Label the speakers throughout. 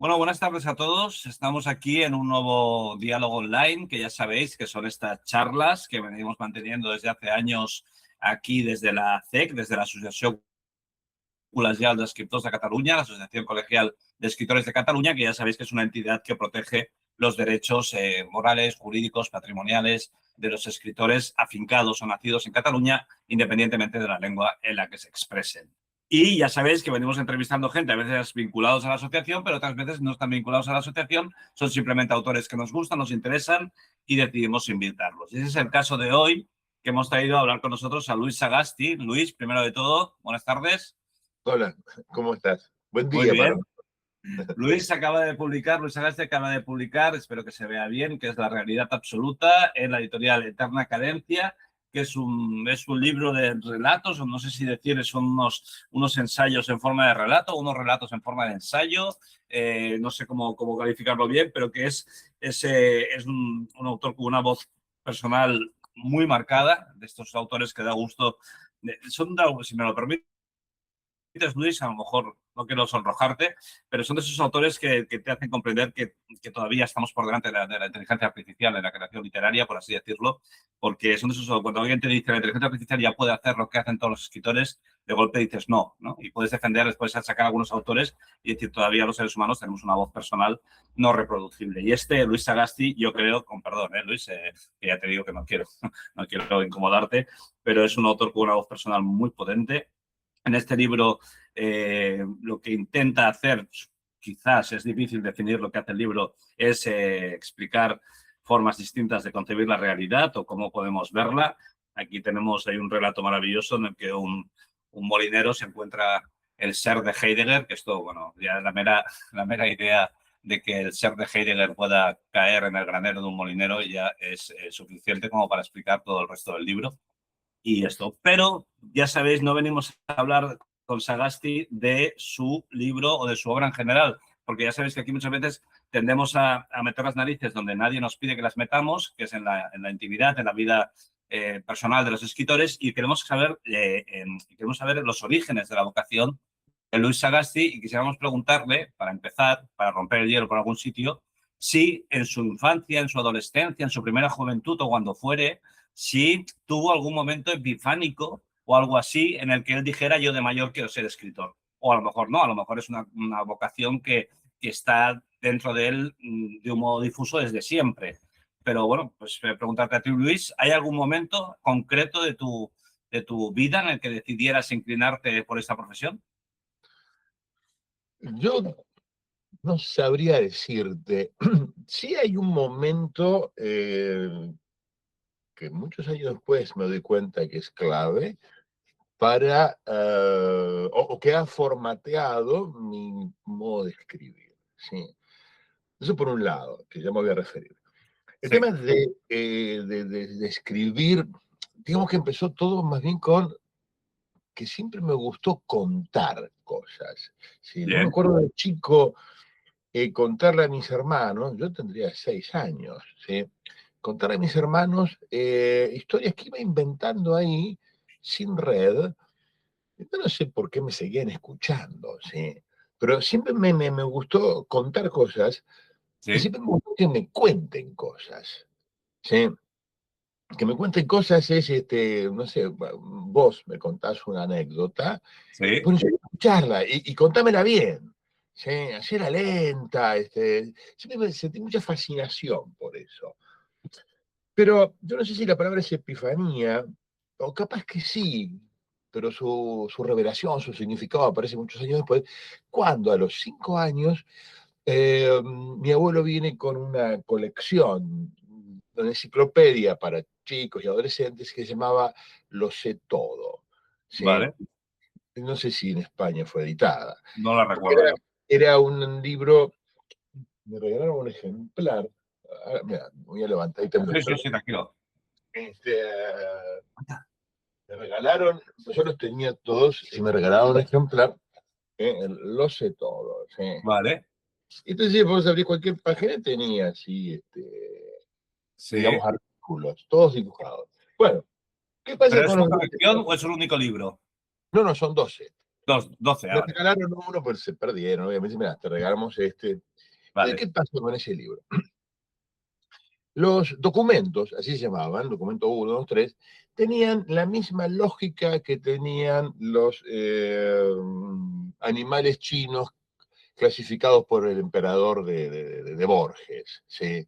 Speaker 1: Bueno, buenas tardes a todos. Estamos aquí en un nuevo diálogo online, que ya sabéis que son estas charlas que venimos manteniendo desde hace años aquí desde la CEC, desde la Asociación Col·legial d'Escriptors de Cataluña, la Asociación Colegial de Escritores de Cataluña, que ya sabéis que es una entidad que protege los derechos morales, jurídicos, patrimoniales de los escritores afincados o nacidos en Cataluña, independientemente de la lengua en la que se expresen. Y ya sabéis que venimos entrevistando gente, a veces vinculados a la asociación, pero otras veces no están vinculados a la asociación, son simplemente autores que nos gustan, nos interesan y decidimos invitarlos. Y ese es el caso de hoy, que hemos traído a hablar con nosotros a Luis Sagasti. Luis, primero de todo, buenas tardes.
Speaker 2: Hola, ¿cómo estás? Buen
Speaker 1: Muy
Speaker 2: día para
Speaker 1: bien. Luis Sagasti acaba de publicar, espero que se vea bien, que es La realidad absoluta, en la editorial Eterna Cadencia, que es un libro de relatos, o no sé si decir, son unos ensayos en forma de relato, unos relatos en forma de ensayo, no sé cómo calificarlo bien, pero que es un autor con una voz personal muy marcada, de estos autores que da gusto, si me lo permite, Luis, a lo mejor no quiero sonrojarte, pero son de esos autores que te hacen comprender que todavía estamos por delante de la inteligencia artificial en la creación literaria, por así decirlo, porque son de esos, cuando alguien te dice la inteligencia artificial ya puede hacer lo que hacen todos los escritores, de golpe dices no, ¿no? Y puedes defender, después sacar a algunos autores y decir todavía los seres humanos tenemos una voz personal no reproducible. Y Luis Sagasti, yo creo, con perdón, Luis, que ya te digo que no quiero incomodarte, pero es un autor con una voz personal muy potente. En este libro lo que intenta hacer, quizás es difícil definir lo que hace el libro, es explicar formas distintas de concebir la realidad o cómo podemos verla. Aquí hay un relato maravilloso en el que un molinero se encuentra el ser de Heidegger, que esto, bueno, ya la mera idea de que el ser de Heidegger pueda caer en el granero de un molinero ya es suficiente como para explicar todo el resto del libro. Y esto, pero ya sabéis, no venimos a hablar con Sagasti de su libro o de su obra en general, porque ya sabéis que aquí muchas veces tendemos a meter las narices donde nadie nos pide que las metamos, que es en la intimidad, en la vida personal de los escritores, y queremos saber los orígenes de la vocación de Luis Sagasti, y quisiéramos preguntarle, para empezar, para romper el hielo por algún sitio, si en su infancia, en su adolescencia, en su primera juventud o cuando fuere, si tuvo algún momento epifánico o algo así en el que él dijera yo de mayor quiero ser escritor. O a lo mejor no, a lo mejor es una vocación que está dentro de él de un modo difuso desde siempre. Pero bueno, pues preguntarte a ti, Luis, ¿hay algún momento concreto de tu vida en el que decidieras inclinarte por esta profesión?
Speaker 2: Yo no sabría decirte. Sí hay un momento que muchos años después me doy cuenta que es clave para, o que ha formateado mi modo de escribir. ¿Sí? Eso por un lado, que ya me voy a referir. El
Speaker 1: Sí.
Speaker 2: tema de escribir, digamos que empezó todo más bien con que siempre me gustó contar cosas. ¿Sí? Yo me
Speaker 1: Bien.
Speaker 2: acuerdo de chico contarle a mis hermanos, yo tendría 6 años, ¿sí? Contarle a mis hermanos historias que iba inventando ahí sin red. Yo no sé por qué me seguían escuchando, ¿sí? Pero siempre me gustó contar cosas y
Speaker 1: Sí.
Speaker 2: siempre me gustó que me cuenten cosas, ¿sí? Que me cuenten cosas es, no sé, vos me contás una anécdota,
Speaker 1: Sí.
Speaker 2: bueno, yo quiero escucharla y contámela bien, ¿sí? Hacela lenta, siempre me sentí mucha fascinación por eso. Pero yo no sé si la palabra es epifanía, o capaz que sí, pero su revelación, su significado aparece muchos años después, cuando a los 5 años mi abuelo viene con una colección, una enciclopedia para chicos y adolescentes que se llamaba Lo sé todo. ¿Sí?
Speaker 1: Vale.
Speaker 2: No sé si en España fue editada.
Speaker 1: No la
Speaker 2: Porque
Speaker 1: recuerdo yo.
Speaker 2: era un libro, me regalaron un ejemplar. Mira, voy a levantar y te
Speaker 1: Sí, sí,
Speaker 2: muestro.
Speaker 1: sí, tranquilo.
Speaker 2: Este, me regalaron, yo los tenía todos y me regalaron un ejemplar, Lo sé todo. ¿Sí?
Speaker 1: Vale.
Speaker 2: Entonces, vos abrir cualquier página, tenía así,
Speaker 1: Sí.
Speaker 2: digamos, artículos, todos dibujados. Bueno, ¿qué pasa
Speaker 1: ¿Pero es
Speaker 2: con
Speaker 1: una
Speaker 2: los
Speaker 1: colección
Speaker 2: libros?
Speaker 1: o es un único libro?
Speaker 2: No, no, son 12.
Speaker 1: 12
Speaker 2: Me
Speaker 1: ahora.
Speaker 2: regalaron uno, pero se perdieron. Obviamente, mira, te regalamos este. Entonces,
Speaker 1: Vale.
Speaker 2: ¿qué pasó con ese libro? Los documentos, así se llamaban, documento 1, 2, 3, tenían la misma lógica que tenían los animales chinos clasificados por el emperador de Borges. ¿Sí?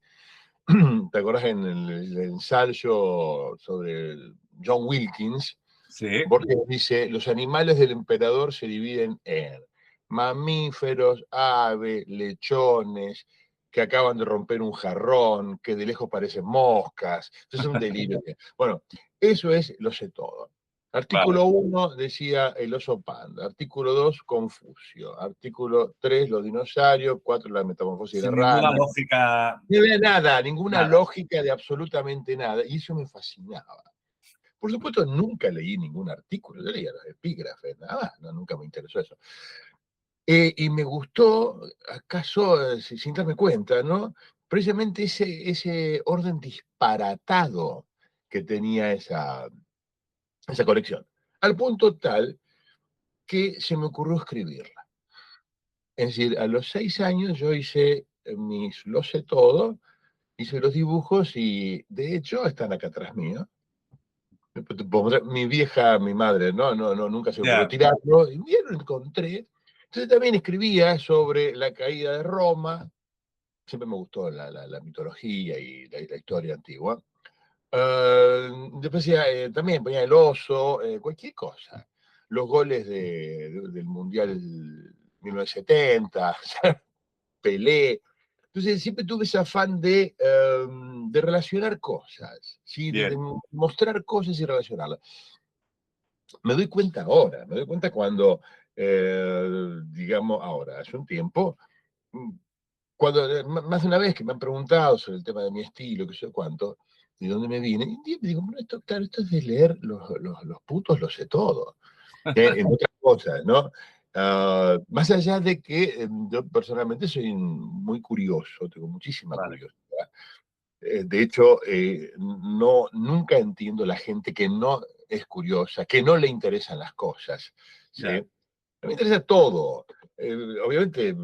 Speaker 2: ¿Te acuerdas en el ensayo sobre John Wilkins?
Speaker 1: Sí,
Speaker 2: Borges dice, los animales del emperador se dividen en mamíferos, aves, lechones, que acaban de romper un jarrón, que de lejos parecen moscas. Eso es un delirio. Bueno, eso es lo sé todo.
Speaker 1: vale.
Speaker 2: Artículo 1 decía el oso panda. Artículo 2, Confucio. Artículo 3, los dinosaurios. 4, la metamorfosis de la
Speaker 1: Sin ninguna
Speaker 2: rana.
Speaker 1: lógica,
Speaker 2: No había nada, ninguna
Speaker 1: nada.
Speaker 2: lógica de absolutamente nada. Y eso me fascinaba. Por supuesto, nunca leí ningún artículo, yo leía los epígrafes, nada más, no, nunca me interesó eso. Y me gustó, acaso, sin darme cuenta, ¿no? Precisamente ese orden disparatado que tenía esa colección, al punto tal que se me ocurrió escribirla. Es decir, a los 6 años yo hice lo sé todo, hice los dibujos y de hecho están acá atrás mío. Mi vieja, mi madre, no, nunca se me ocurrió
Speaker 1: Ya,
Speaker 2: tirarlo, y un día lo encontré. Entonces también escribía sobre la caída de Roma, siempre me gustó la mitología y la historia antigua. Después también ponía el oso, cualquier cosa. Los goles del Mundial 1970, Pelé. Entonces siempre tuve ese afán de relacionar cosas, ¿sí? de
Speaker 1: bien.
Speaker 2: mostrar cosas y relacionarlas. Me doy cuenta ahora, me doy cuenta cuando, digamos, ahora, hace un tiempo, mm, cuando más de una vez que me han preguntado sobre el tema de mi estilo, que sé yo cuánto, de dónde me vine, y un día me digo, bueno, esto, claro, esto es de leer los putos, lo sé todo, en otras cosas, ¿no? Más allá de que yo personalmente soy muy curioso, tengo muchísima
Speaker 1: Vale,
Speaker 2: curiosidad. De hecho, no, nunca entiendo la gente que no es curiosa, que no le interesan las cosas. ¿Sí?
Speaker 1: ya.
Speaker 2: Me interesa todo. Obviamente,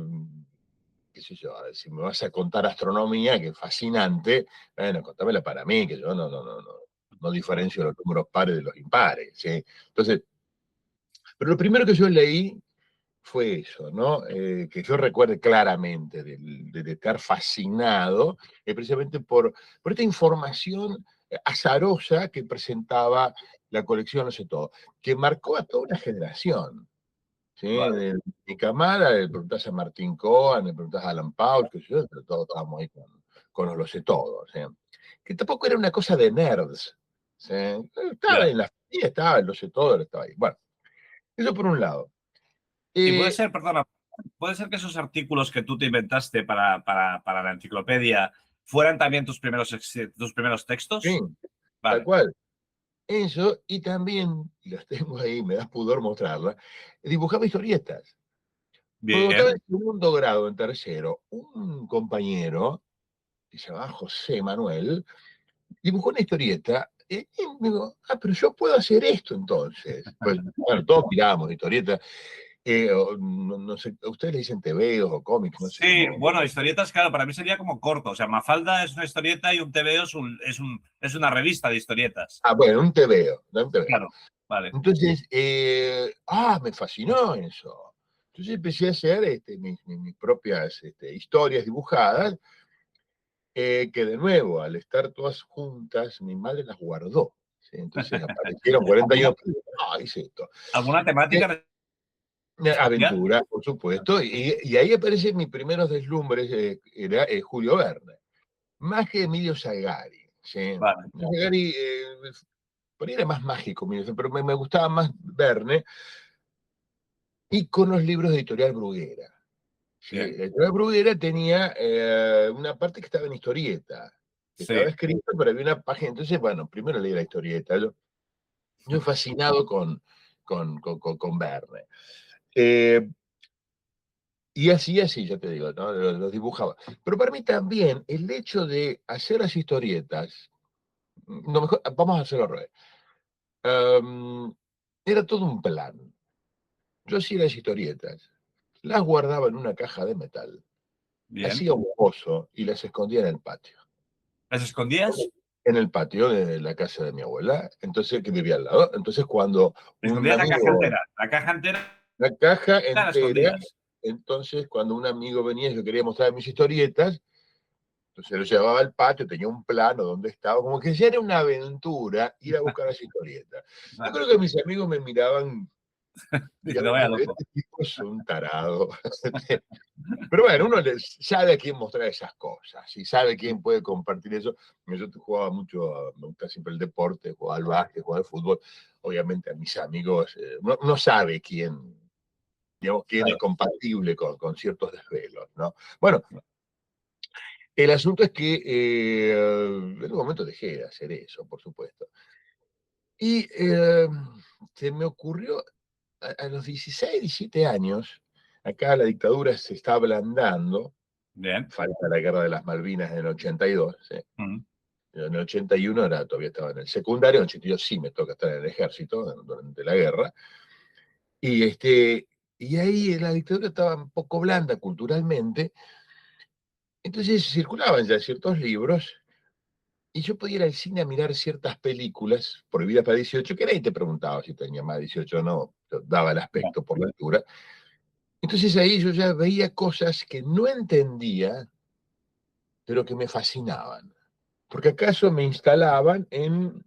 Speaker 2: qué sé yo, si me vas a contar astronomía, que es fascinante, bueno, contámela para mí, que yo no diferencio los números pares de los impares. ¿Sí? Entonces, pero lo primero que yo leí fue eso, ¿no? Que yo recuerde claramente de estar fascinado, precisamente por esta información azarosa que presentaba la colección No sé todo, que marcó a toda una generación. ¿Sí?
Speaker 1: Vale.
Speaker 2: De mi camada, le preguntás a Martín Cohen, le preguntás a Alan Paul, que yo, pero todos estábamos ahí con los Lo sé todo. ¿Sí? Que tampoco era una cosa de nerds. ¿Sí? Estaba
Speaker 1: Ya.
Speaker 2: en la familia, estaba el Lo sé todo, estaba ahí. Bueno, eso por un lado.
Speaker 1: Y puede
Speaker 2: Eh,
Speaker 1: ser, perdona, puede ser que esos artículos que tú te inventaste para la enciclopedia fueran también tus primeros
Speaker 2: sí,
Speaker 1: textos.
Speaker 2: tal
Speaker 1: Vale,
Speaker 2: cual. Eso, y también, y las tengo ahí, me da pudor mostrarlas, dibujaba historietas. Cuando estaba en
Speaker 1: bien,
Speaker 2: segundo grado, en tercero, un compañero, que se llamaba José Manuel, dibujó una historieta, y me digo, pero yo puedo hacer esto entonces. Pues, bueno, todos mirábamos historietas, no sé, ustedes le dicen tebeos o cómics, no sé
Speaker 1: sí,
Speaker 2: cómo.
Speaker 1: bueno, historietas, claro, para mí sería como corto. O sea, Mafalda es una historieta y un TVO es una revista de historietas.
Speaker 2: Bueno, un tebeo, ¿no? Un tebeo.
Speaker 1: Claro, vale,
Speaker 2: Entonces, me fascinó eso. Entonces empecé a hacer mis propias historias dibujadas, que de nuevo, al estar todas juntas, mi madre las guardó. ¿Sí? Entonces aparecieron 40
Speaker 1: ¿Alguna,
Speaker 2: años, hice esto.
Speaker 1: alguna temática en especial?
Speaker 2: Aventura, por supuesto, y ahí aparecen mis primeros deslumbres, era Julio Verne, más que Emilio Salgari. ¿Sí?
Speaker 1: Vale,
Speaker 2: Salgari, por ahí era más mágico, pero me gustaba más Verne, y con los libros de Editorial Bruguera. Sí,
Speaker 1: bien,
Speaker 2: la Editorial Bruguera tenía una parte que estaba en historieta, que estaba
Speaker 1: sí,
Speaker 2: escrita, pero había una página. Entonces, bueno, primero leí la historieta. Yo fascinado con Verne. Eh, y así, ya te digo, ¿no? Los dibujaba. Pero para mí también el hecho de hacer las historietas, no, mejor, vamos a hacerlo al revés. Era todo un plan. yo hacía las historietas, las guardaba en una caja de metal,
Speaker 1: Bien.
Speaker 2: hacía un pozo y las escondía en el patio.
Speaker 1: ¿Las escondías?
Speaker 2: En el patio de la casa de mi abuela, entonces que vivía al lado. Entonces cuando un
Speaker 1: Escondías la caja
Speaker 2: amigo,
Speaker 1: entera. La caja entera
Speaker 2: la caja
Speaker 1: la
Speaker 2: entera,
Speaker 1: escondías.
Speaker 2: entonces cuando un amigo venía, yo quería mostrar mis historietas, entonces lo llevaba al patio, tenía un plano donde estaba, como que ya era una aventura ir a buscar las historietas. Yo
Speaker 1: Vale.
Speaker 2: creo que mis amigos me miraban,
Speaker 1: Diciendo,
Speaker 2: digamos,
Speaker 1: vaya
Speaker 2: como,
Speaker 1: loco.
Speaker 2: este tipo es un tarado. Pero bueno, uno sabe a quién mostrar esas cosas y sabe quién puede compartir eso. Yo jugaba mucho, me gusta siempre el deporte, jugaba al básquet, jugaba al fútbol. Obviamente a mis amigos, no sabe quién, digamos, quién es
Speaker 1: Claro.
Speaker 2: compatible con ciertos desvelos, ¿no? Bueno, el asunto es que en un momento dejé de hacer eso, por supuesto. Y se me ocurrió a los 16, 17 años, acá la dictadura se está ablandando,
Speaker 1: Bien.
Speaker 2: falta la guerra de las Malvinas en el 82, ¿sí?
Speaker 1: Mm.
Speaker 2: En el 81 todavía estaba en el secundario, en el 82 sí me toca estar en el ejército durante la guerra, y, y ahí la dictadura estaba un poco blanda culturalmente, entonces circulaban ya ciertos libros, y yo podía ir al cine a mirar ciertas películas prohibidas para 18, que nadie te preguntaba si tenía más de 18 o no, daba el
Speaker 1: No.
Speaker 2: aspecto por la altura. Entonces ahí yo ya veía cosas que no entendía, pero que me fascinaban. Porque acaso me instalaban en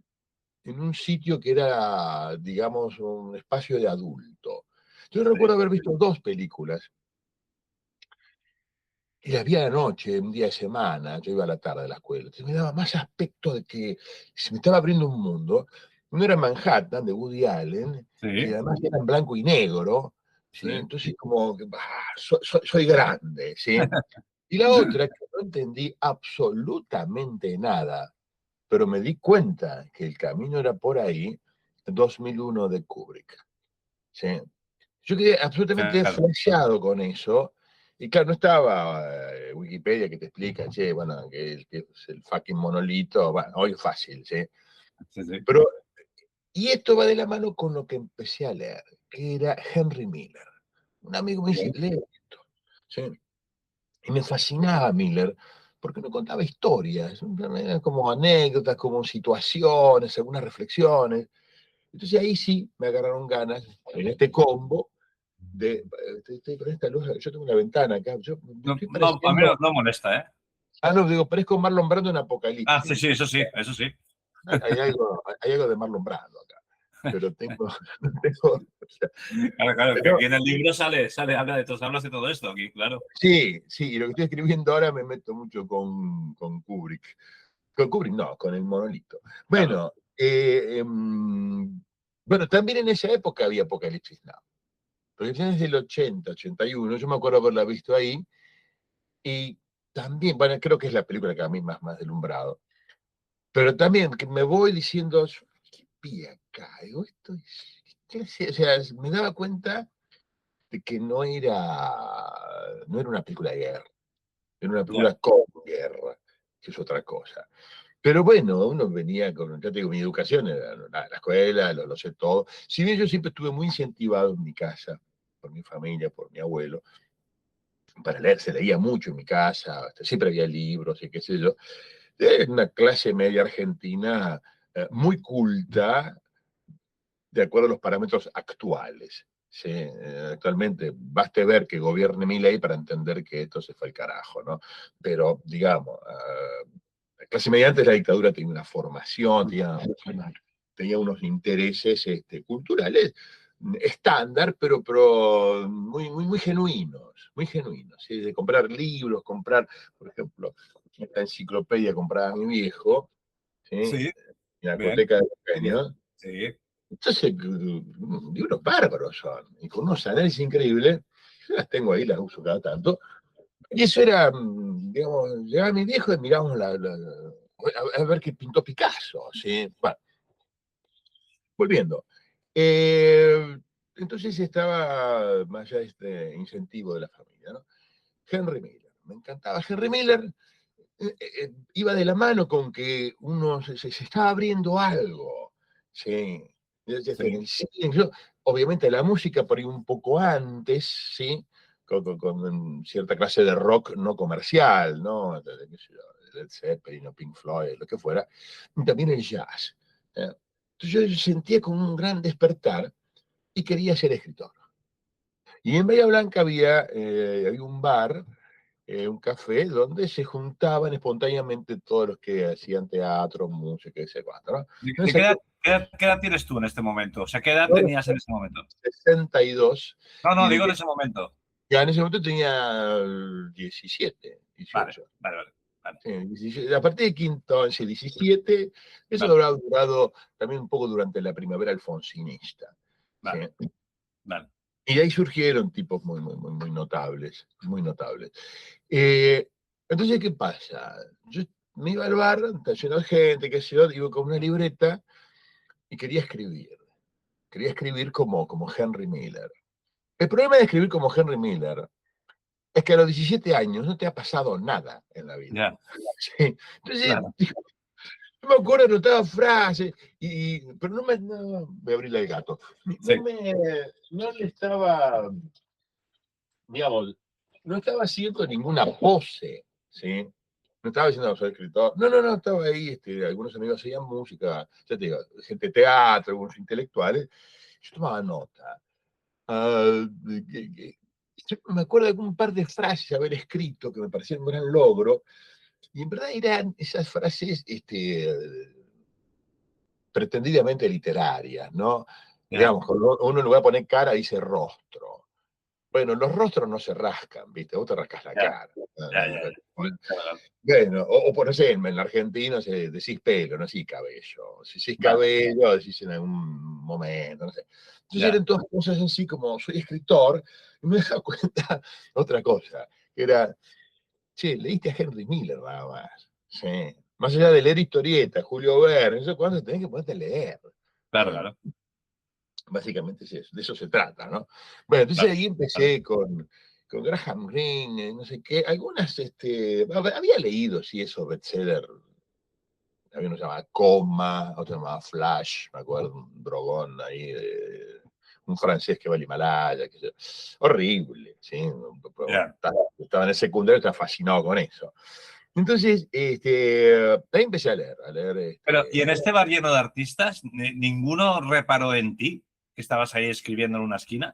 Speaker 2: un sitio que era, digamos, un espacio de adulto. Yo recuerdo
Speaker 1: Sí.
Speaker 2: haber visto dos películas y las vi a la noche, un día de semana, yo iba a la tarde a la escuela. Entonces me daba más aspecto de que se me estaba abriendo un mundo. Uno era Manhattan, de Woody Allen, que
Speaker 1: Sí.
Speaker 2: además era en blanco y negro, ¿sí?
Speaker 1: Sí.
Speaker 2: Entonces como, soy grande, ¿sí? Y la otra, que no entendí absolutamente nada, pero me di cuenta que el camino era por ahí, 2001 de Kubrick. ¿Sí? Yo quedé absolutamente
Speaker 1: Claro.
Speaker 2: flasheado con eso. Y claro, no estaba Wikipedia que te explica, che, bueno, que es el fucking monolito, bueno, hoy es fácil, ¿sí?
Speaker 1: Sí, sí.
Speaker 2: Pero, y esto va de la mano con lo que empecé a leer, que era Henry Miller. Un amigo me dice,
Speaker 1: Bien.
Speaker 2: lee esto. ¿Sí? Y me fascinaba Miller, porque no contaba historias, eran como anécdotas, como situaciones, algunas reflexiones. Entonces ahí sí me agarraron ganas en este combo de, estoy con esta luz, yo tengo una ventana acá, yo
Speaker 1: No,
Speaker 2: estoy
Speaker 1: no, a mí no,
Speaker 2: pareciendo,
Speaker 1: no molesta, ¿eh?
Speaker 2: no, digo, parezco Marlon Brando en
Speaker 1: Ah,
Speaker 2: Apocalipsis.
Speaker 1: sí, sí, eso sí, eso sí.
Speaker 2: Hay algo de Marlon Brando acá, pero tengo, o sea,
Speaker 1: Claro, claro, que
Speaker 2: pero
Speaker 1: aquí en el libro sale, habla de todo, hablas de todo esto aquí, claro.
Speaker 2: sí, sí, y lo que estoy escribiendo ahora me meto mucho con Kubrick. Con Kubrick no, con el monolito.
Speaker 1: Claro.
Speaker 2: Bueno, bueno, también en esa época había Apocalipsis Now. Porque ya desde el 80, 81, yo me acuerdo haberla visto ahí, y también, bueno, creo que es la película que a mí más deslumbrado. Pero también que me voy diciendo, ¿qué pilla acá? Digo, o sea, me daba cuenta de que no era una película de guerra, era una
Speaker 1: Ya.
Speaker 2: película con guerra, que es otra cosa. Pero bueno, uno venía con, ya te digo, mi educación era la escuela, lo sé todo. Si bien yo siempre estuve muy incentivado en mi casa, por mi familia, por mi abuelo, para leer, se leía mucho en mi casa, siempre había libros y qué sé yo. Es una clase media argentina muy culta, de acuerdo a los parámetros actuales. ¿Sí? Actualmente, baste ver que gobierne mi ley para entender que esto se fue al carajo, ¿no? Pero, digamos, la clase media antes de la dictadura tenía una formación, tenía unos intereses culturales estándar, pero muy genuinos, muy genuinos. ¿Sí? De comprar libros, comprar, por ejemplo, esta enciclopedia comprada a mi viejo, ¿sí? En
Speaker 1: Sí,
Speaker 2: la
Speaker 1: bien.
Speaker 2: biblioteca de pequeño.
Speaker 1: Sí.
Speaker 2: Entonces, libros bárbaros son, y con unos análisis increíbles. Yo las tengo ahí, las uso cada tanto. Y eso era, digamos, llegaba mi viejo y mirábamos a ver qué pintó Picasso, ¿sí? Bueno, volviendo. Eh, entonces estaba más allá de este incentivo de la familia, ¿no? Henry Miller, me encantaba. Henry Miller iba de la mano con que uno se estaba abriendo algo, ¿sí? Ya está en
Speaker 1: sí.
Speaker 2: el cine. Obviamente la música por ahí un poco antes, ¿sí? Con cierta clase de rock no comercial, ¿no? Qué sé yo, Led Zeppelin o Pink Floyd, lo que fuera. Y también el jazz. ¿eh? Entonces yo sentía como un gran despertar y quería ser escritor. Y en Bahía Blanca había un bar, un café, donde se juntaban espontáneamente todos los que hacían teatro, música, y sé cuánto, ¿no?
Speaker 1: ¿De
Speaker 2: Entonces ahí
Speaker 1: qué edad tienes tú en este momento? O sea, ¿qué edad
Speaker 2: yo,
Speaker 1: tenías en ese momento?
Speaker 2: 62,
Speaker 1: No,
Speaker 2: y
Speaker 1: no, digo en ese momento.
Speaker 2: ya en ese momento tenía 17,
Speaker 1: Vale,
Speaker 2: 18.
Speaker 1: vale, vale. Vale,
Speaker 2: Sí, 17, a partir de quinto, 11, 17, eso
Speaker 1: vale,
Speaker 2: habrá durado también un poco durante la primavera alfonsinista. ¿Sí?
Speaker 1: vale, vale.
Speaker 2: Y de ahí surgieron tipos muy notables, muy notables. Eh, entonces, ¿qué pasa? Yo me iba al bar, está lleno de gente, qué sé yo, iba con una libreta y quería escribir. Quería escribir como Henry Miller. El problema de escribir como Henry Miller es que a los 17 años no te ha pasado nada en la vida.
Speaker 1: Ya,
Speaker 2: Sí. Entonces,
Speaker 1: claro.
Speaker 2: yo me acuerdo, anotaba frases, pero voy a abrirle el gato.
Speaker 1: Sí,
Speaker 2: No le estaba, digamos, no estaba haciendo ninguna pose, ¿sí? No estaba diciendo soy escritor. No, estaba ahí, algunos amigos hacían música, ya te digo, gente de teatro, algunos intelectuales. Yo tomaba nota. Ah, yo me acuerdo de un par de frases haber escrito que me parecían un gran logro, y en verdad eran esas frases pretendidamente literarias, ¿no?
Speaker 1: ya,
Speaker 2: Digamos, cuando uno le va a poner cara, dice rostro. Bueno, los rostros no se rascan, ¿viste? Vos te rascas la
Speaker 1: ya,
Speaker 2: cara.
Speaker 1: ya, ya. Claro,
Speaker 2: Bueno, por no sé, en el argentino decís pelo, no decís cabello. Si decís
Speaker 1: vale,
Speaker 2: cabello, decís en algún momento, no sé. Entonces
Speaker 1: ya,
Speaker 2: eran todas cosas así como soy escritor, y me he dado cuenta otra cosa, que era, che, leíste a Henry Miller nada más. Sí. Más allá de leer historietas, Julio Verne, eso cuando tenés que ponerte a leer.
Speaker 1: claro,
Speaker 2: ¿sí?
Speaker 1: claro,
Speaker 2: Básicamente es eso, de eso se trata, ¿no? Bueno, entonces
Speaker 1: claro,
Speaker 2: ahí
Speaker 1: claro.
Speaker 2: empecé con Graham Greene, no sé qué, algunas, había leído, sí, esos bestsellers, había uno llamado Coma, otro llamaba Flash, me acuerdo, un drogón ahí, un francés que va al Himalaya, qué sé yo. Horrible, ¿sí?
Speaker 1: Ya.
Speaker 2: Estaba en el secundario, estaba fascinado con eso. Entonces, ahí empecé a leer,
Speaker 1: Pero, ¿y en este bar lleno de artistas, ninguno reparó en ti? Que estabas ahí escribiendo en una esquina.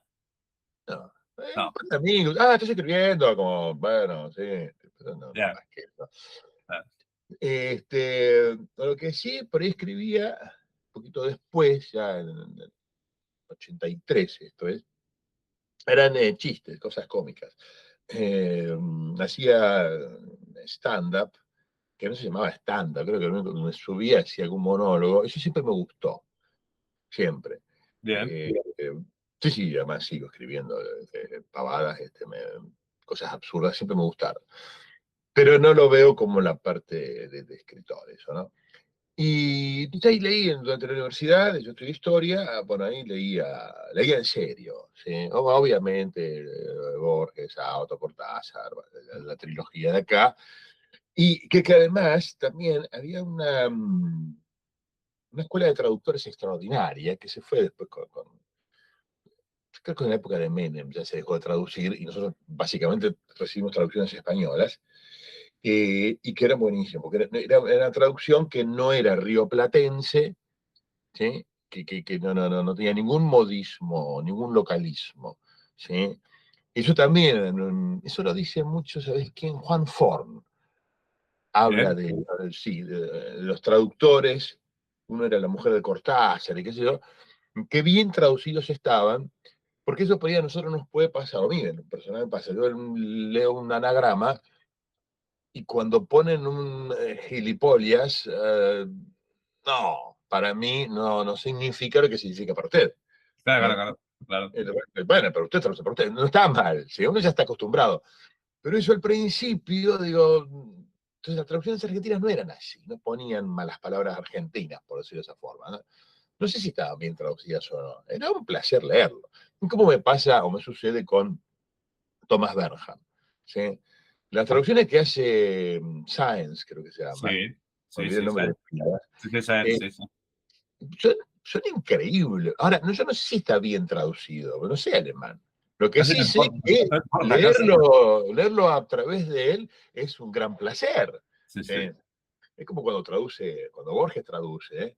Speaker 2: no, un
Speaker 1: No,
Speaker 2: par de amigos, estás escribiendo, como, bueno, sí, pero no
Speaker 1: ya,
Speaker 2: más que eso.
Speaker 1: claro,
Speaker 2: Lo que sí, por ahí escribía, un poquito después, ya en el 83, esto es, eran chistes, cosas cómicas. Hacía stand-up, que no se llamaba stand-up, creo que cuando me subía hacía algún monólogo, eso siempre me gustó, siempre.
Speaker 1: bien,
Speaker 2: Eh, eh, sí, sí, además sigo escribiendo pavadas, cosas absurdas, siempre me gustaron. Pero no lo veo como la parte de escritor, eso, ¿no? Y entonces ahí leí durante la universidad, yo estudié historia, bueno, ahí leía en serio, ¿sí? Obviamente, Borges, Auto, Cortázar, la trilogía de acá, y que además también había una escuela de traductores extraordinaria que se fue después creo que en la época de Menem ya se dejó de traducir y nosotros básicamente recibimos traducciones españolas, y que era buenísimo, porque era una traducción que no era rioplatense, ¿sí? Que no tenía ningún modismo, ningún localismo, ¿sí? Eso también, eso lo dice mucho, ¿sabes quién? Juan Forn habla
Speaker 1: bien,
Speaker 2: sí, de los traductores, uno era la mujer de Cortázar y qué sé yo, qué bien traducidos estaban, porque eso por ahí a nosotros nos puede pasar, o miren, personalmente pasa, yo leo un anagrama y cuando ponen un gilipollas, no, para mí no significa lo que significa para usted.
Speaker 1: claro,
Speaker 2: ¿eh?
Speaker 1: claro, claro,
Speaker 2: Bueno, pero usted traduce para usted, no está mal, si uno ya está acostumbrado. Pero eso al principio, digo, entonces las traducciones argentinas no eran así, no ponían malas palabras argentinas, por decirlo de esa forma. No sé si estaban bien traducidas o no, era un placer leerlo. Como me pasa o me sucede con Thomas Bernham. ¿Sí? Las traducciones que hace Science, creo que se llama,
Speaker 1: sí, sí,
Speaker 2: olvidé el
Speaker 1: sí,
Speaker 2: nombre
Speaker 1: sí,
Speaker 2: de
Speaker 1: sí, sí,
Speaker 2: eh,
Speaker 1: sí, sí.
Speaker 2: son, son increíbles. Ahora, no, yo no sé si está bien traducido, no sé alemán. Lo que
Speaker 1: Así
Speaker 2: sí
Speaker 1: no
Speaker 2: sé
Speaker 1: importa,
Speaker 2: es que
Speaker 1: no importa casi.
Speaker 2: leerlo a través de él es un gran placer.
Speaker 1: Sí,
Speaker 2: ¿Sí?
Speaker 1: sí.
Speaker 2: Es como cuando Borges traduce, ¿eh?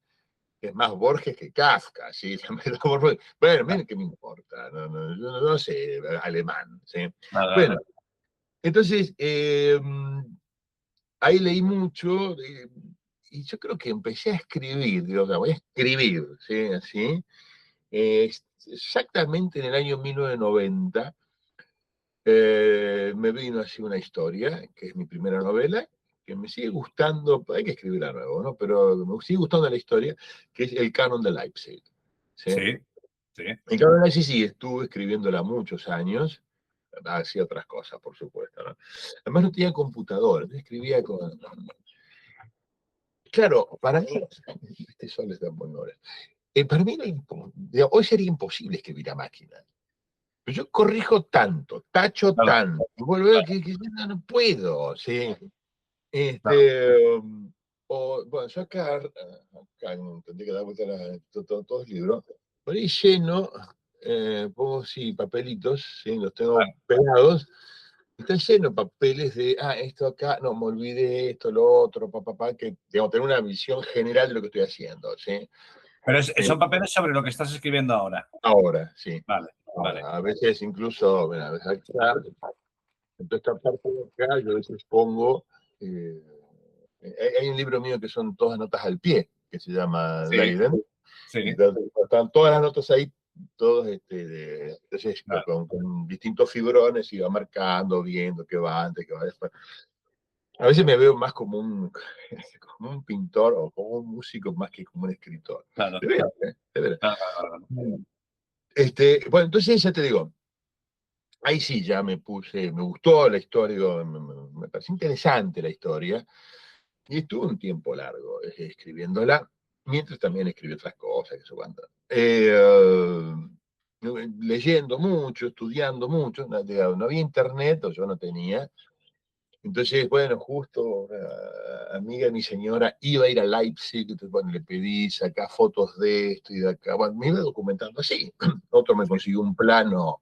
Speaker 2: Es más Borges que Kafka, ¿sí? Bueno, miren qué me importa, yo no sé alemán, ¿sí?
Speaker 1: Nada,
Speaker 2: Bueno,
Speaker 1: nada.
Speaker 2: entonces, ahí leí mucho, y yo creo que empecé a escribir, digo, voy a escribir, ¿sí? Así, exactamente en el año 1990, me vino así una historia, que es mi primera novela, que me sigue gustando, hay que escribirla nuevo, ¿no? Pero me sigue gustando la historia, que es El Canon de Leipzig. ¿Sí?
Speaker 1: Sí, sí.
Speaker 2: El Canon de Leipzig sí, estuve escribiéndola muchos años, hacía otras cosas, por supuesto, ¿no? Además no tenía computadora, entonces escribía con... Claro, para mí, este sol es tan bueno ahora. Para mí hoy sería imposible escribir a máquina. Pero yo corrijo tanto, tacho
Speaker 1: Claro,
Speaker 2: tanto, y vuelvo que no puedo, ¿sí?
Speaker 1: claro.
Speaker 2: Bueno, yo acá tendría que dar vuelta todos los libros, por ahí lleno, pongo sí, papelitos, ¿sí? Los tengo pegados, está lleno de papeles de, esto acá, no, me olvidé esto, lo otro, que, digamos, tener una visión general de lo que estoy haendo, ¿sí?
Speaker 1: Pero
Speaker 2: Eh,
Speaker 1: son papeles sobre lo que estás escribiendo ahora.
Speaker 2: ahora, sí.
Speaker 1: Vale, vale.
Speaker 2: Ahora, a veces incluso, bueno, a veces acá, en toda esta parte de acá, yo a veces pongo, eh, hay un libro mío que son todas notas al pie, que se llama
Speaker 1: Sí,
Speaker 2: Leiden,
Speaker 1: sí,
Speaker 2: y están todas las notas ahí, todos entonces,
Speaker 1: claro,
Speaker 2: con distintos fibrones, y va marcando, viendo qué va antes, qué va después. A veces me veo más como como un pintor o como un músico más que como un escritor.
Speaker 1: claro,
Speaker 2: De veras, ¿eh? De veras.
Speaker 1: claro, claro, claro.
Speaker 2: Bueno, entonces ya te digo, ahí sí ya me puse, me gustó la historia, me pareció interesante la historia, y estuve un tiempo largo escribiéndola, mientras también escribí otras cosas, que sé cuánto. Leyendo mucho, estudiando mucho, no había internet, o yo no tenía. Entonces, bueno, justo una amiga de mi señora iba a ir a Leipzig, entonces, bueno, le pedí sacar fotos de esto y de acá. Bueno, me iba documentando así. Otro me consiguió un plano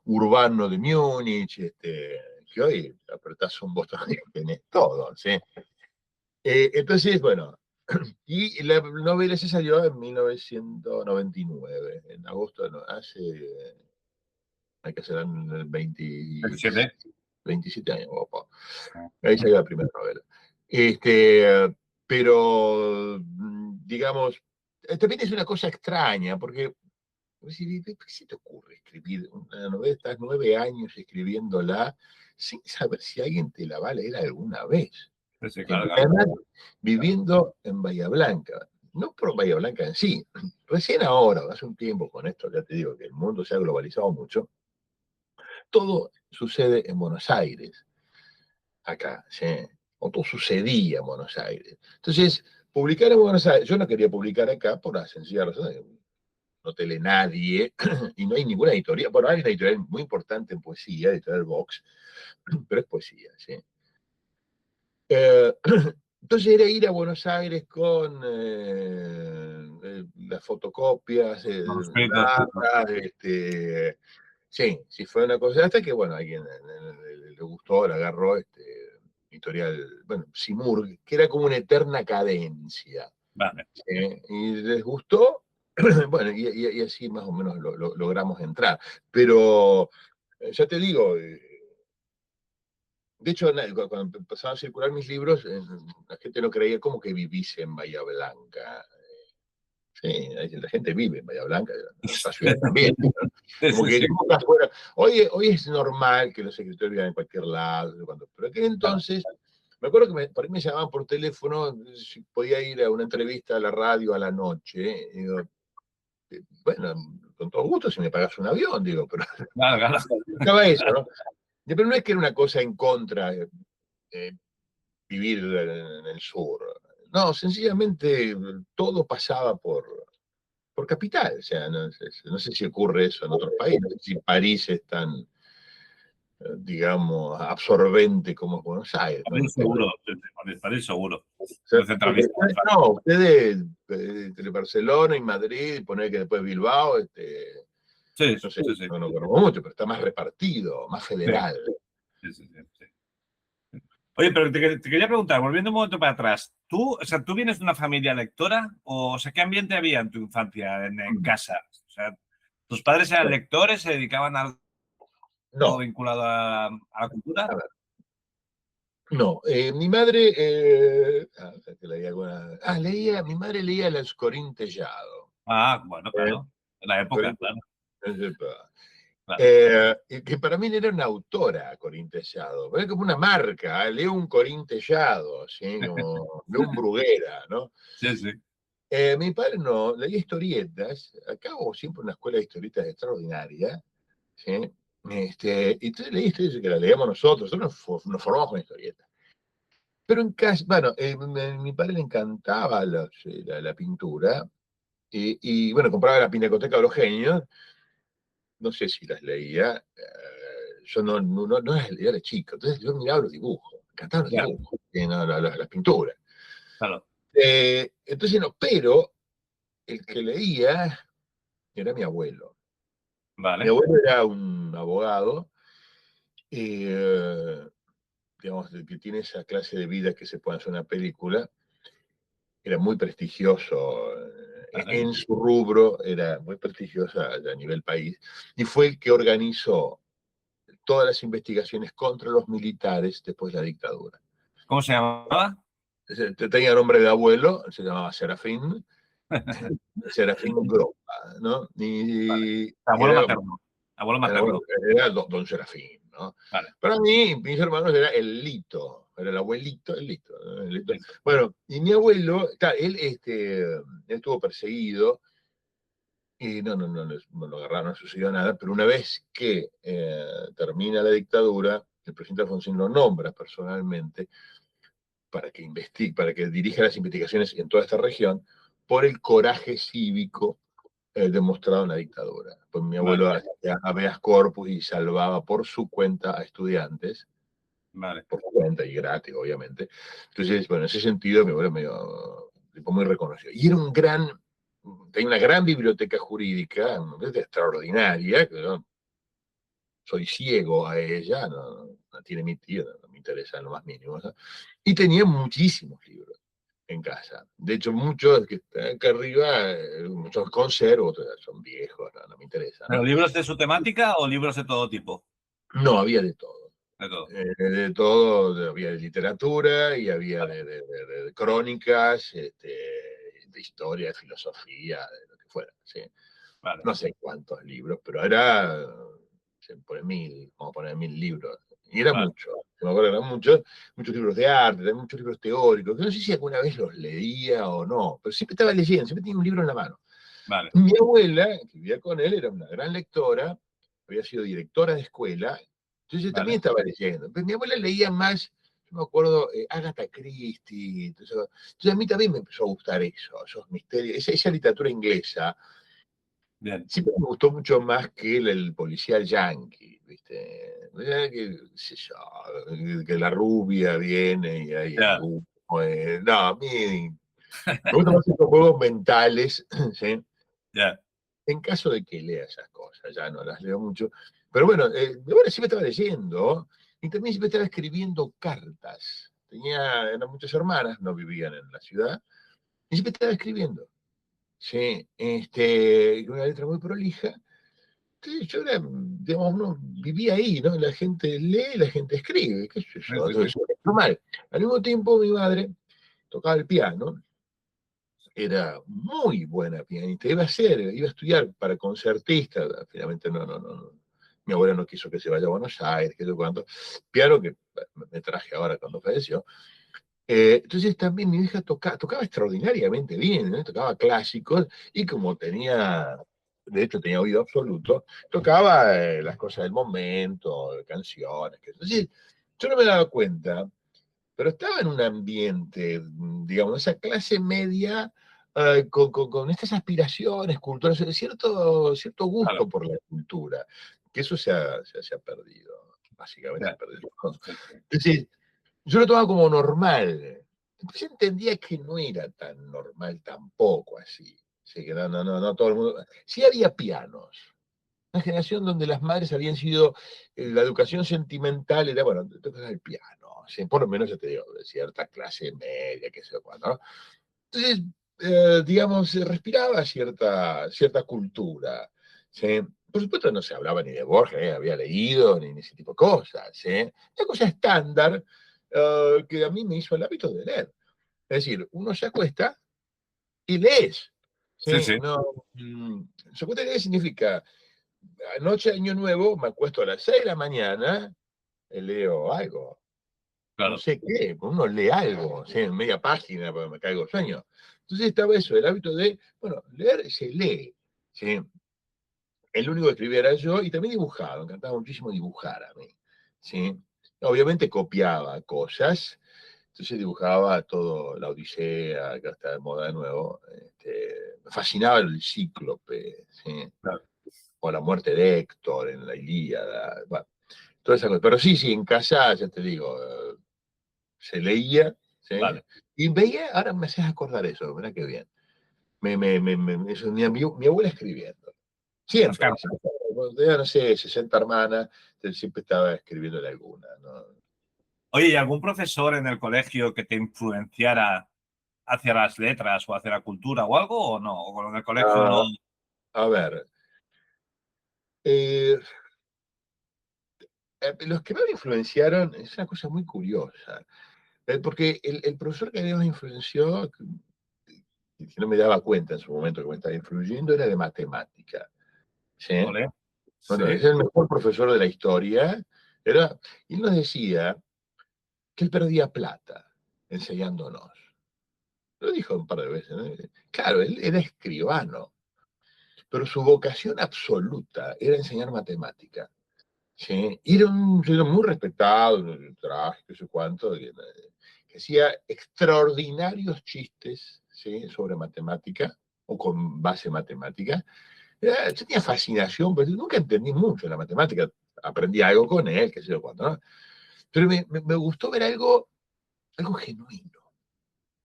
Speaker 2: urbano de Múnich, que hoy apretás un botón y tenés todo, ¿sí? Entonces, bueno, y la novela se salió en 1999, en agosto, no, hay que ser en el
Speaker 1: 27.
Speaker 2: 27 años, opa. Ahí salió la primera novela. Pero, digamos, también es una cosa extraña, porque ¿qué se te ocurre escribir una novela? Estás 9 años escribiéndola sin saber si alguien te la va a leer alguna vez.
Speaker 1: Sí, sí, claro,
Speaker 2: Porque
Speaker 1: claro.
Speaker 2: además, viviendo en Bahía Blanca, no por Bahía Blanca en sí, recién ahora, hace un tiempo con esto, ya te digo que el mundo se ha globalizado mucho, todo sucede en Buenos Aires, acá, ¿sí? O todo sucedía en Buenos Aires. Entonces, publicar en Buenos Aires, yo no quería publicar acá por la sencilla razón de que no te lee nadie, y no hay ninguna editorial. Bueno, hay una editorial muy importante en poesía, editorial Vox, pero es poesía, ¿sí? Eh, entonces era ir a Buenos Aires con las fotocopias,
Speaker 1: Manuscritos.
Speaker 2: largas, sí, sí fue una cosa, hasta que, bueno, a alguien le gustó, le agarró, editorial, bueno, Simurg, que era como una eterna cadencia,
Speaker 1: Vale.
Speaker 2: ¿sí? Y les gustó, bueno, y así más o menos logramos entrar. Pero, ya te digo, de hecho, cuando empezaban a circular mis libros, la gente no creía como que vivís en Bahía Blanca. Sí, la gente vive en Bahía Blanca, en otra ciudad también, ¿no?
Speaker 1: Sí,
Speaker 2: Como
Speaker 1: sí,
Speaker 2: que
Speaker 1: sí.
Speaker 2: como que afuera. Hoy es normal que los escritores vivan en cualquier lado, no sé cuándo, pero aquel
Speaker 1: Claro.
Speaker 2: entonces, me acuerdo que por ahí me llamaban por teléfono, si podía ir a una entrevista a la radio a la noche. Y digo, bueno, con todo gusto si me pagas un avión, digo, pero
Speaker 1: Claro, claro.
Speaker 2: estaba eso, ¿no? Pero no es que era una cosa en contra, eh, vivir en el sur. No, sencillamente todo pasaba por capital. O sea, no sé si ocurre eso en otros países. No sé si París es tan digamos, absorbente como es Buenos Aires, ¿no?
Speaker 1: París seguro, sí, sí, París seguro.
Speaker 2: O sea,
Speaker 1: Muy centralista.
Speaker 2: no, ustedes entre Barcelona y Madrid, poner que después Bilbao,
Speaker 1: Sí,
Speaker 2: no sé,
Speaker 1: sí, sí.
Speaker 2: no conozco mucho, pero está más repartido, más
Speaker 1: Sí,
Speaker 2: federal.
Speaker 1: sí, sí, sí, sí. Oye, pero te quería preguntar, volviendo un momento para atrás, ¿tú, o sea, tú vienes de una familia lectora? O sea, ¿qué ambiente había en tu infancia en casa? O sea, ¿tus padres eran lectores, se dedicaban a algo
Speaker 2: No,
Speaker 1: vinculado a la cultura?
Speaker 2: a ver, no. Mi madre, leía, mi madre leía Las Corín Tellado.
Speaker 1: Ah, bueno,
Speaker 2: Eh,
Speaker 1: claro. En la época,
Speaker 2: Corín
Speaker 1: claro,
Speaker 2: Tellado.
Speaker 1: claro.
Speaker 2: Y que para mí era una autora, Corín Tellado. Era como una marca, leo un Corín Tellado, ¿sí? Como, leo un Bruguera, ¿no?
Speaker 1: Sí, sí.
Speaker 2: Mi padre no, leía historietas, acabo siempre una escuela de historietas extraordinaria, ¿sí? Y entonces leí historietas que las leíamos nosotros nos formamos con historietas. Pero en casa, bueno, mi padre le encantaba la pintura, bueno, compraba la Pinacoteca de los Genios, no sé si las leía, yo no las leía de chico, entonces yo miraba los dibujos, me encantaban los
Speaker 1: Ya,
Speaker 2: dibujos, no, las pinturas.
Speaker 1: claro.
Speaker 2: Entonces, no, pero el que leía era mi abuelo. Mi
Speaker 1: Vale.
Speaker 2: abuelo era un abogado, eh, digamos, que tiene esa clase de vida que se puede hacer una película, era muy prestigioso
Speaker 1: Vale.
Speaker 2: en su rubro, era muy prestigiosa a nivel país, y fue el que organizó todas las investigaciones contra los militares después de la dictadura.
Speaker 1: ¿Cómo se llamaba?
Speaker 2: Tenía nombre de abuelo, se llamaba Serafín, Serafín Gropa, ¿no? Y
Speaker 1: Abuelo
Speaker 2: era,
Speaker 1: materno. Abuelo
Speaker 2: bueno,
Speaker 1: materno.
Speaker 2: era don Serafín, ¿no?
Speaker 1: Vale.
Speaker 2: Para mí, mis hermanos era el Lito, era el abuelito, el Lito, ¿no? El Lito.
Speaker 1: Sí, sí.
Speaker 2: Bueno, y mi abuelo, él estuvo perseguido y no lo agarraron, no sucedió nada, pero una vez que termina la dictadura, el presidente Alfonsín lo nombra personalmente para que investigue, para que dirija las investigaciones en toda esta región por el coraje cívico demostrado en la dictadura. Pues mi
Speaker 1: Vale,
Speaker 2: abuelo hacía habeas corpus y salvaba por su cuenta a estudiantes,
Speaker 1: vale,
Speaker 2: por su cuenta y gratis, obviamente. Entonces, bueno, en ese sentido, mi abuelo medio, tipo muy reconocido. Y era tenía una gran biblioteca jurídica, extraordinaria, que yo soy ciego a ella, no tiene mi tío, no me interesa en lo más mínimo. ¿No? Y tenía muchísimos libros en casa. De hecho, muchos que están acá arriba, muchos conservo, son viejos, no me interesa,
Speaker 1: ¿pero
Speaker 2: ¿no?
Speaker 1: libros de su temática o libros de todo tipo?
Speaker 2: No, había de todo.
Speaker 1: De todo.
Speaker 2: De todo, había de literatura y había
Speaker 1: Vale,
Speaker 2: de crónicas, de historia, de filosofía, de lo que fuera. ¿Sí?
Speaker 1: vale,
Speaker 2: No sé cuántos libros, pero era, se pone 1000, vamos a poner 1000 libros. Y era
Speaker 1: vale,
Speaker 2: mucho. Me acuerdo que eran muchos libros de arte, también muchos libros teóricos, que no sé si alguna vez los leía o no, pero siempre estaba leyendo, siempre tenía un libro en la mano.
Speaker 1: vale,
Speaker 2: Mi abuela, que vivía con él, era una gran lectora, había sido directora de escuela, entonces también
Speaker 1: vale,
Speaker 2: estaba leyendo. Pero mi abuela leía más, yo me acuerdo, Agatha Christie, entonces a mí también me empezó a gustar eso, esos misterios, esa literatura inglesa,
Speaker 1: bien.
Speaker 2: siempre me gustó mucho más que el policial yankee, ¿viste? Que, qué sé yo, que la rubia viene y hay
Speaker 1: Ya,
Speaker 2: algún... no, a mí me gustan más estos juegos mentales, ¿sí?
Speaker 1: ya,
Speaker 2: En caso de que lea esas cosas, ya no las leo mucho. Pero bueno, bueno siempre estaba leyendo y también siempre estaba escribiendo cartas. Eran muchas hermanas, no vivían en la ciudad, y siempre estaba escribiendo. Sí, una letra muy prolija. Entonces yo era, digamos, uno vivía ahí, ¿no? La gente lee, la gente escribe, qué sé
Speaker 1: sí,
Speaker 2: yo,
Speaker 1: sí,
Speaker 2: todo
Speaker 1: sí.
Speaker 2: eso es normal. Al mismo tiempo, mi madre tocaba el piano, era muy buena pianista, iba a estudiar para concertista, finalmente mi abuela no quiso que se vaya a Buenos Aires, que yo cuánto, piano que me traje ahora cuando falleció. Entonces también mi hija tocaba extraordinariamente bien, ¿no? Tocaba clásicos y como de hecho tenía oído absoluto, tocaba las cosas del momento, canciones. Entonces yo no me daba cuenta, pero estaba en un ambiente, digamos, esa clase media con estas aspiraciones culturales, cierto
Speaker 1: Claro.
Speaker 2: gusto por la cultura, que eso se ha perdido. básicamente se
Speaker 1: Ya,
Speaker 2: perdió.
Speaker 1: sí, sí.
Speaker 2: Es decir, yo lo tomaba como normal. Después entendía que no era tan normal tampoco así. Sí, que no todo el mundo. Sí había pianos. Una generación donde las madres habían sido, la educación sentimental era, bueno, te tocas el piano, sí, por lo menos ya te digo, de cierta clase media, qué sé yo cuándo, ¿no? Entonces, digamos, se respiraba cierta cultura, ¿sí? Por supuesto no se hablaba ni de Borges, había leído, ni ese tipo de cosas, ¿sí? Una cosa estándar que a mí me hizo el hábito de leer. Es decir, uno se acuesta y lees,
Speaker 1: Sí,
Speaker 2: ¿sí?
Speaker 1: sí,
Speaker 2: No, se acuesta y leer significa anoche, año nuevo, me acuesto a las 6 de la mañana, leo algo. No
Speaker 1: claro.
Speaker 2: sé qué, uno lee algo, o sea, en media página, porque me caigo de sueño. Entonces estaba eso, el hábito de, bueno, leer se lee. ¿Sí? El único que escribía era yo y también dibujaba, me encantaba muchísimo dibujar a mí. ¿Sí? Obviamente copiaba cosas, entonces dibujaba todo, la Odisea, que está de moda de nuevo. Me fascinaba el cíclope, ¿sí?
Speaker 1: Claro.
Speaker 2: O la muerte de Héctor en la Ilíada. Bueno, toda esa cosa. Pero sí, en casa, ya te digo, se leía, ¿sí?
Speaker 1: Vale.
Speaker 2: Y veía, ahora me haces acordar eso, mira qué bien. Eso, mi abuela escribiendo.
Speaker 1: Las
Speaker 2: Siempre,
Speaker 1: cartas.
Speaker 2: siempre, cuando tenía, no sé, 60 hermanas, siempre estaba escribiéndole alguna, ¿no?
Speaker 1: Oye, ¿y algún profesor en el colegio que te influenciara hacia las letras o hacia la cultura o algo o no? ¿O en el colegio no?
Speaker 2: Ah, a ver, eh, los que más me influenciaron es una cosa muy curiosa, porque el profesor que más me influenció, que no me daba cuenta en su momento que me estaba influyendo, era de matemática. ¿Sí?
Speaker 1: Ole.
Speaker 2: Bueno, es
Speaker 1: Sí,
Speaker 2: el mejor profesor de la historia. Era, y él nos decía que él perdía plata enseñándonos. Lo dijo un par de veces, ¿no? Claro, él era escribano, pero su vocación absoluta era enseñar matemática. ¿Sí? Y era un señor muy respetado, un traje, no sé cuánto, que hacía extraordinarios chistes, ¿sí? Sobre matemática o con base matemática. Yo tenía fascinación, pero nunca entendí mucho la matemática. Aprendí algo con él, qué sé yo cuándo, ¿no? Pero me gustó ver algo genuino.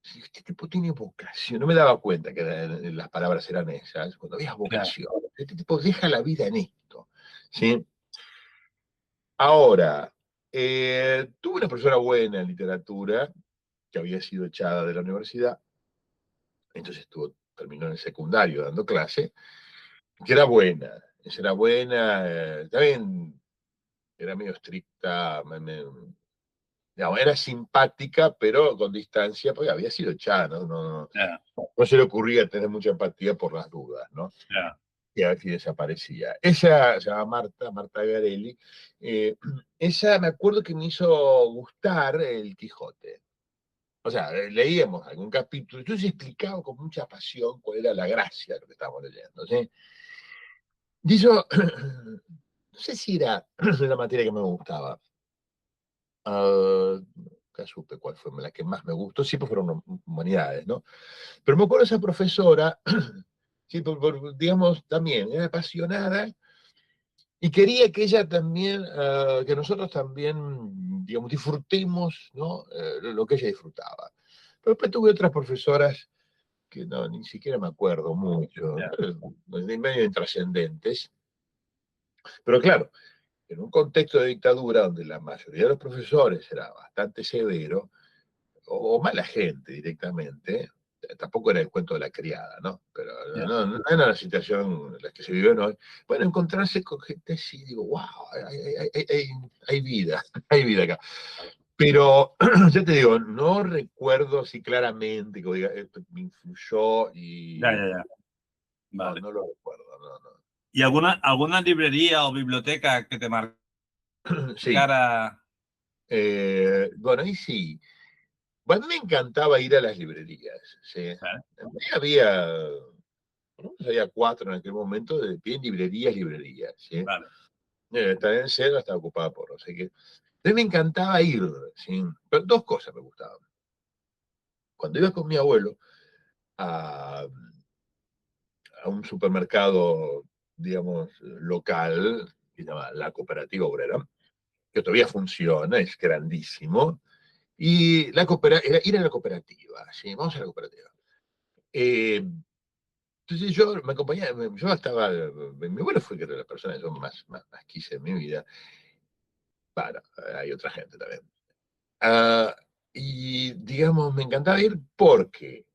Speaker 2: Si este tipo tiene vocación, no me daba cuenta que las palabras eran esas, cuando había
Speaker 1: ya.
Speaker 2: vocación, este tipo deja la vida en esto. ¿Sí? Ahora, tuve una profesora buena en literatura, que había sido echada de la universidad, entonces terminó en el secundario dando clase, que era buena, esa era buena, también era medio estricta, digamos, era simpática, pero con distancia, porque había sido echada, ¿no?
Speaker 1: Ya,
Speaker 2: No se le ocurría tener mucha empatía por las dudas, ¿no?
Speaker 1: ya.
Speaker 2: Y a ver si desaparecía. Esa se llama Marta Garelli. Esa me acuerdo que me hizo gustar el Quijote. O sea, leíamos algún capítulo, entonces explicaba con mucha pasión cuál era la gracia de lo que estábamos leyendo. ¿Sí? Y eso, no sé si era la materia que me gustaba. Nunca supe cuál fue la que más me gustó, siempre fueron humanidades, ¿no? Pero me acuerdo de esa profesora, sí, digamos, también era apasionada y quería que ella también, que nosotros también, digamos, disfrutemos, ¿no? Lo que ella disfrutaba. Pero después tuve otras profesoras que no, ni siquiera me acuerdo mucho,
Speaker 1: Ya.
Speaker 2: medio intrascendentes, pero claro, en un contexto de dictadura donde la mayoría de los profesores era bastante severo, o mala gente directamente, tampoco era el cuento de la criada, ¿no? Pero
Speaker 1: Ya.
Speaker 2: no era la situación en la que se vive hoy. Bueno, encontrarse con gente así, digo, wow, hay vida, hay vida acá. Pero ya te digo, no recuerdo así claramente que diga, esto me influyó
Speaker 1: Ya, ya, ya.
Speaker 2: y no,
Speaker 1: Vale.
Speaker 2: no lo recuerdo, no.
Speaker 1: ¿Y alguna librería o biblioteca que te
Speaker 2: Sí,
Speaker 1: marcara?
Speaker 2: bueno, ahí sí. Bueno, me encantaba ir a las librerías, ¿sí?
Speaker 1: Vale,
Speaker 2: Había, ¿no? Había cuatro en aquel momento de pie en librerías, ¿sí?
Speaker 1: vale.
Speaker 2: También Cero estaba ocupada por no sé qué. Entonces me encantaba ir, ¿sí? Pero dos cosas me gustaban. Cuando iba con mi abuelo a, a un supermercado, digamos, local, que se llama La Cooperativa Obrera, que todavía funciona, es grandísimo, y era ir a la cooperativa, ¿sí? Vamos a la cooperativa. Entonces yo me acompañaba, yo estaba, mi abuelo fue que era la persona que yo más quise en mi vida. Bueno, hay otra gente también. Ah, y digamos, me encantaba ir porque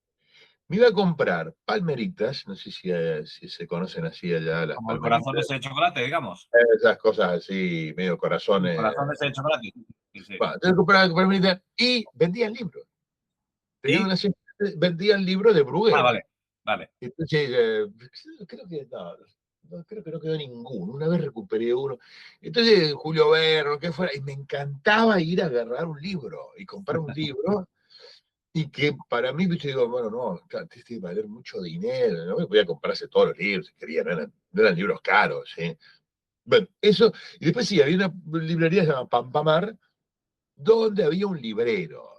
Speaker 2: me iba a comprar palmeritas, no sé si se conocen así allá las
Speaker 1: Como el corazón
Speaker 2: palmeritas,
Speaker 1: ese de chocolate, digamos.
Speaker 2: esas cosas así, medio
Speaker 1: El
Speaker 2: corazones.
Speaker 1: corazón ese de chocolate. Sí, sí.
Speaker 2: Bueno, entonces compraba palmeritas y vendían libros. Tenían
Speaker 1: ¿Y?
Speaker 2: una vendían libros de
Speaker 1: Ah,
Speaker 2: Bruguera.
Speaker 1: vale, vale.
Speaker 2: Entonces, creo que no quedó ninguno. Una vez recuperé uno. Entonces, Julio Verne, lo que fuera, y me encantaba ir a agarrar un libro y comprar un libro. Y que para mí, viste, digo, bueno, no, claro, tiene que valer mucho dinero, no me podía comprarse todos los libros si quería, no eran libros caros, ¿sí? Bueno, eso, y después sí, había una librería llamada Pampamar, donde había un librero,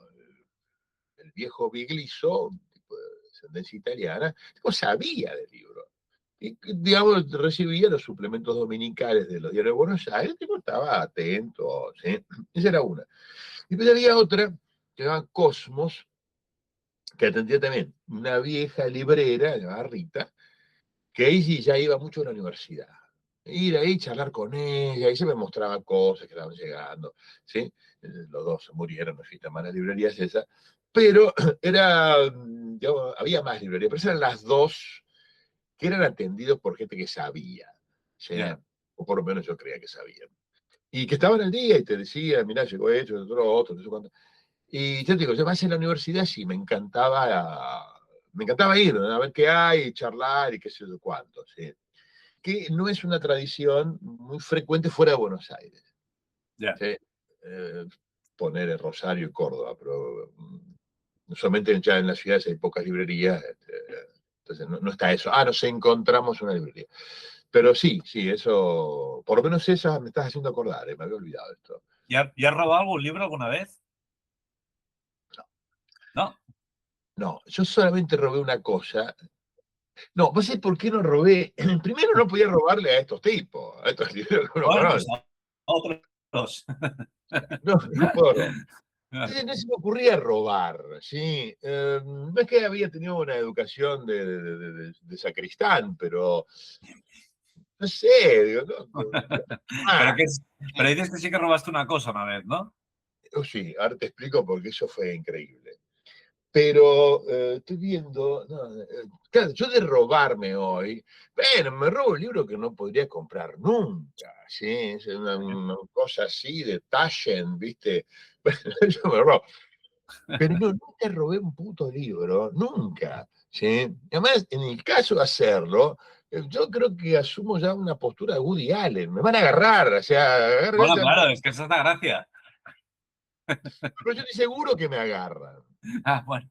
Speaker 2: el viejo Bigliso, tipo de descendencia italiana, tipo sabía del libro. Y, digamos, recibía los suplementos dominicales de los diarios de Buenos Aires, tipo estaba atento, ¿sí? Esa era una. Y después había otra, que se llama Cosmos, que atendía también una vieja librera, llamada Rita, que ahí sí ya iba mucho a la universidad. Ir ahí, charlar con ella, y se me mostraba cosas que estaban llegando, ¿sí? Los dos se murieron, no existen más las librerías esas, pero digamos, había más librerías, pero eran las dos que eran atendidos por gente que sabía, ¿sí?
Speaker 1: Ya.
Speaker 2: O por lo menos yo creía que sabían. Y que estaban al día y te decían, mirá, llegó esto, otro, no sé cuánto. Y yo te digo, yo más en la universidad sí, me encantaba ir, ¿no? A ver qué hay, charlar y qué sé yo cuánto, ¿sí? Que no es una tradición muy frecuente fuera de Buenos Aires,
Speaker 1: Ya.
Speaker 2: ¿sí? Poner el Rosario y Córdoba, pero solamente ya en las ciudades hay pocas librerías, entonces no está eso. Nos encontramos una librería. Pero sí, sí, eso, por lo menos esa me estás haciendo acordar, me había olvidado esto.
Speaker 1: ¿Y has robado algún libro alguna vez? No.
Speaker 2: No, yo solamente robé una cosa. No, ¿vos sabés por qué no robé? Primero no podía robarle a estos tipos, a estos libreros que uno
Speaker 1: Bueno, pues
Speaker 2: conoce.
Speaker 1: a otros.
Speaker 2: No puedo robar. Entonces no se me ocurría robar, ¿sí? No es que había tenido una educación de sacristán, pero no sé, digo,
Speaker 1: Pero,
Speaker 2: ah,
Speaker 1: pero dices que sí que robaste una cosa una vez, ¿no?
Speaker 2: sí, ahora te explico porque eso fue increíble. Pero estoy viendo, no, claro, yo de robarme hoy, bueno, me robo un libro que no podría comprar nunca, ¿sí? Es una cosa así de Taschen, ¿viste? Bueno, yo me robo. Pero no, nunca robé un puto libro, nunca, ¿sí? Además, en el caso de hacerlo, yo creo que asumo ya una postura de Woody Allen, me van a agarrar, o sea,
Speaker 1: Bueno, claro, es que esa es la gracia.
Speaker 2: pero yo estoy seguro que me agarran.
Speaker 1: Ah, bueno.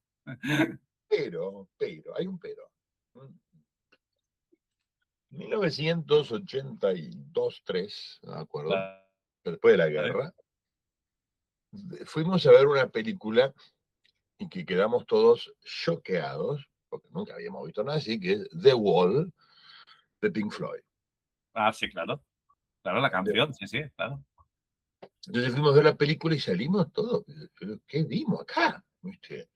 Speaker 2: Hay un pero. 1982-3, no me acuerdo, después de la
Speaker 1: Vale.
Speaker 2: guerra, fuimos a ver una película y que quedamos todos choqueados, porque nunca habíamos visto nada así, que es The Wall de Pink Floyd.
Speaker 1: Ah, sí, claro. Claro, la canción, sí, sí, claro.
Speaker 2: Entonces fuimos a ver la película y salimos todos. ¿Pero qué vimos acá? ¿Viste?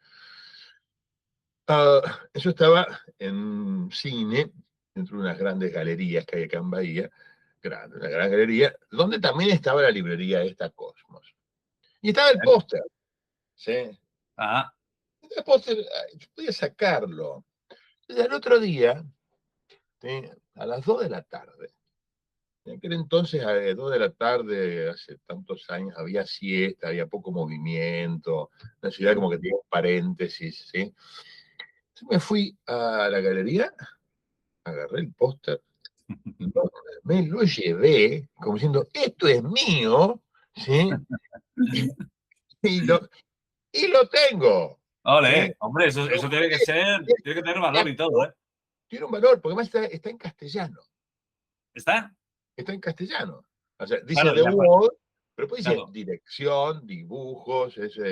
Speaker 2: Eso estaba en cine, dentro de unas grandes galerías que hay acá en Bahía, una gran galería, donde también estaba la librería esta Cosmos. Y estaba el póster, ¿sí?
Speaker 1: Ah,
Speaker 2: El póster, yo podía sacarlo. Entonces, al otro día, ¿sí? A las 2 de la tarde, en aquel entonces, a las 2 de la tarde, hace tantos años, había siesta, había poco movimiento, la ciudad como que tenía un paréntesis, ¿sí? Entonces me fui a la galería, agarré el póster, me lo llevé, como diciendo, esto es mío, ¿sí? Y lo, y lo tengo, ¿sí?
Speaker 1: ole, hombre,
Speaker 2: Pero
Speaker 1: eso tiene que ser, tiene que tener valor y todo, ¿eh?
Speaker 2: tiene un valor, porque además está en castellano.
Speaker 1: ¿Está?
Speaker 2: Está en castellano. O sea, dice
Speaker 1: Claro,
Speaker 2: The
Speaker 1: ya,
Speaker 2: Wall, pero después dice
Speaker 1: claro.
Speaker 2: dirección, dibujos, está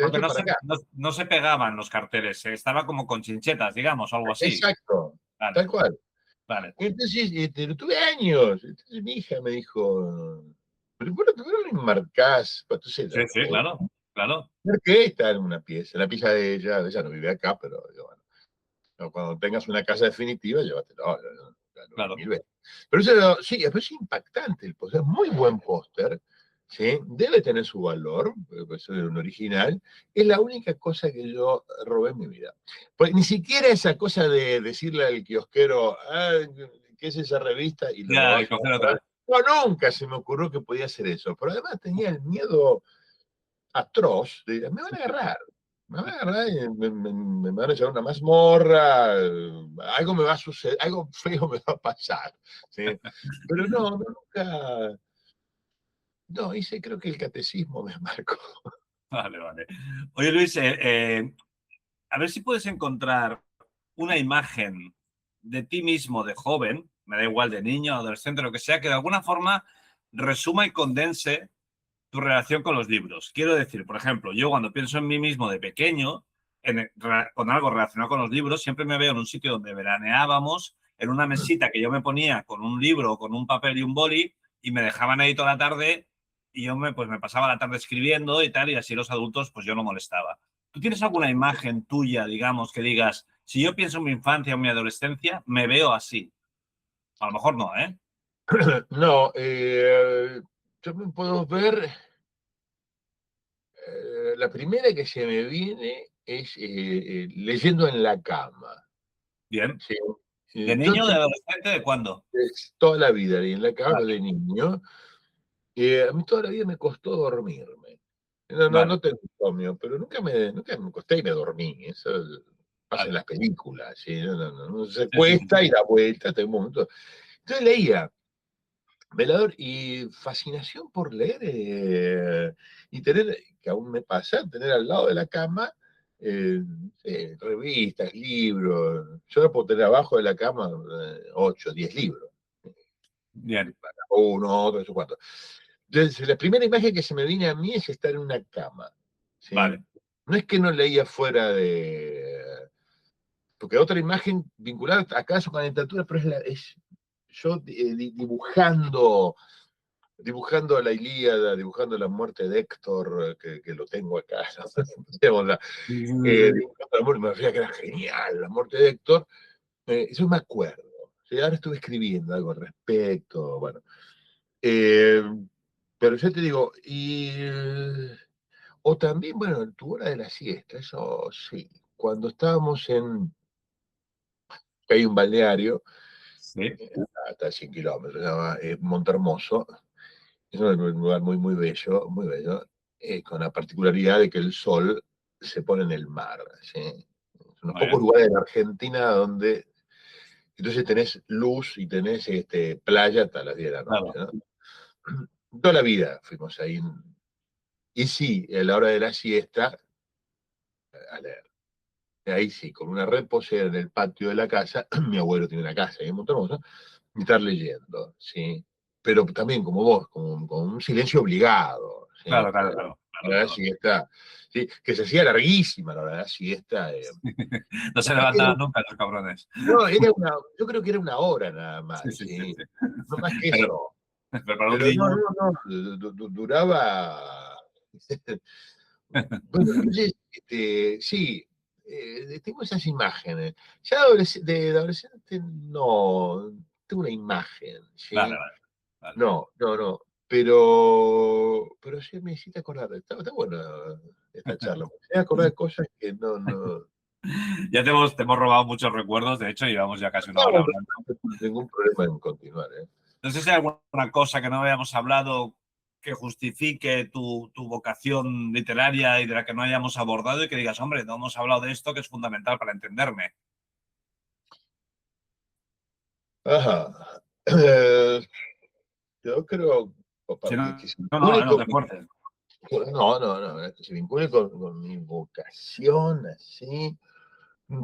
Speaker 1: Porque
Speaker 2: hecho para acá.
Speaker 1: no se pegaban los carteles, estaba como con chinchetas, digamos, o algo así.
Speaker 2: Exacto,
Speaker 1: Vale,
Speaker 2: tal cual.
Speaker 1: vale.
Speaker 2: Entonces, lo tuve años. Entonces mi hija me dijo, Pero bueno, tú no enmarcás, pues, entonces,
Speaker 1: Sí, sí, claro, claro,
Speaker 2: que está en la pieza de ella no vive acá, pero bueno, no, cuando tengas una casa definitiva, llévatelo, ya lo vi
Speaker 1: claro.
Speaker 2: 1000 veces. Pero eso, sí, es impactante el póster, es muy buen póster, ¿sí? Debe tener su valor, porque es un original, es la única cosa que yo robé en mi vida. Pues ni siquiera esa cosa de decirle al kiosquero, ah, ¿qué es esa revista? Y lo
Speaker 1: Ya, y
Speaker 2: vas a
Speaker 1: coger
Speaker 2: comprar.
Speaker 1: otra.
Speaker 2: No, nunca se me ocurrió que podía hacer eso, pero además tenía el miedo atroz, me van a agarrar. Me van a agarrar y me van a llevar a una mazmorra, algo me va a suceder, algo feo me va a pasar. ¿Sí? Pero no, nunca, no, hice creo que el catecismo me marcó.
Speaker 1: Vale, vale. Oye, Luis, a ver si puedes encontrar una imagen de ti mismo de joven, me da igual de niño, adolescente, lo que sea, que de alguna forma resuma y condense tu relación con los libros. Quiero decir, por ejemplo, yo cuando pienso en mí mismo de pequeño, con algo relacionado con los libros, siempre me veo en un sitio donde veraneábamos, en una mesita que yo me ponía con un libro, con un papel y un boli, y me dejaban ahí toda la tarde, y yo pues me pasaba la tarde escribiendo y tal, y así los adultos, pues yo no molestaba. ¿Tú tienes alguna imagen tuya, digamos, que digas, si yo pienso en mi infancia o mi adolescencia, me veo así? A lo mejor no, ¿eh?
Speaker 2: No, yo me puedo ver, la primera que se me viene es leyendo en la cama.
Speaker 1: Bien.
Speaker 2: ¿Sí?
Speaker 1: ¿De
Speaker 2: Yo
Speaker 1: niño, de adolescente, de cuándo?
Speaker 2: toda la vida leí en la cama, pero
Speaker 1: Vale,
Speaker 2: de niño. A mí toda la vida me costó dormirme.
Speaker 1: vale.
Speaker 2: No tengo insomnio, pero nunca me acosté y me dormí. Eso pasa en
Speaker 1: Vale.
Speaker 2: las películas, ¿sí? No se
Speaker 1: Sí, sí, sí.
Speaker 2: cuesta y da vuelta, hasta un momento. Entonces leía, velador, y fascinación por leer, y tener, que aún me pasa, tener al lado de la cama revistas, libros. Yo no puedo tener abajo de la cama 8, 10 libros.
Speaker 1: Bien,
Speaker 2: Uno, otro, eso, cuatro. Entonces, la primera imagen que se me viene a mí es estar en una cama. ¿Sí?
Speaker 1: vale.
Speaker 2: No es que no leía fuera de. Porque otra imagen vinculada acaso con la literatura, pero es yo dibujando la Ilíada, dibujando la muerte de Héctor, que lo tengo acá. Digamos,
Speaker 1: Sí, sí, sí, sí.
Speaker 2: dibujando la muerte, me parecía que era genial la muerte de Héctor. Eso me acuerdo. ¿Sí? Ahora estuve escribiendo algo al respecto. Bueno. Eh, pero yo te digo, o también, bueno, en tu hora de la siesta, eso sí. Cuando estábamos que hay un balneario,
Speaker 1: Sí,
Speaker 2: hasta 100 kilómetros, se llama Montermoso, es un lugar muy, muy bello, con la particularidad de que el sol se pone en el mar, ¿sí? Es unos
Speaker 1: muy
Speaker 2: pocos
Speaker 1: bien.
Speaker 2: lugares de la Argentina donde entonces tenés luz y tenés playa hasta las 10 de la noche,
Speaker 1: Claro,
Speaker 2: ¿no? Toda la vida fuimos ahí. Y sí, a la hora de la siesta, a leer. Ahí sí, con una reposera en el patio de la casa, mi abuelo tiene una casa ahí en Montermoso, y estar leyendo, ¿sí? Pero también como vos, con un silencio obligado, ¿sí?
Speaker 1: claro, claro, claro,
Speaker 2: La
Speaker 1: claro,
Speaker 2: hora de la
Speaker 1: claro.
Speaker 2: siesta, ¿sí? Que se hacía larguísima la hora de la siesta.
Speaker 1: No se
Speaker 2: Era-
Speaker 1: levantaban nunca los cabrones.
Speaker 2: no, yo creo que era una hora nada más,
Speaker 1: Sí, sí, sí,
Speaker 2: ¿sí?
Speaker 1: sí.
Speaker 2: No más que
Speaker 1: Pero,
Speaker 2: eso.
Speaker 1: pero para un
Speaker 2: Pero no,
Speaker 1: niño,
Speaker 2: duraba. Bueno, entonces, sí, tengo esas imágenes. Ya de adolescente no, tengo una imagen,
Speaker 1: vale,
Speaker 2: ¿sí?
Speaker 1: vale, vale.
Speaker 2: No, pero sí me hiciste acordar, está buena esta charla, me hiciste acordar de cosas que no,
Speaker 1: Ya te hemos robado muchos recuerdos, de hecho, llevamos ya casi una hora
Speaker 2: no
Speaker 1: hablando.
Speaker 2: tengo ningún problema en continuar, ¿eh?
Speaker 1: No sé si hay alguna cosa que no hayamos hablado que justifique tu vocación literaria y de la que no hayamos abordado y que digas, hombre, no hemos hablado de esto que es fundamental para entenderme.
Speaker 2: Ajá. Yo creo
Speaker 1: Si no,
Speaker 2: que se
Speaker 1: no, no,
Speaker 2: vincule
Speaker 1: no
Speaker 2: con
Speaker 1: te fuerces.
Speaker 2: que se vincule con mi vocación, así,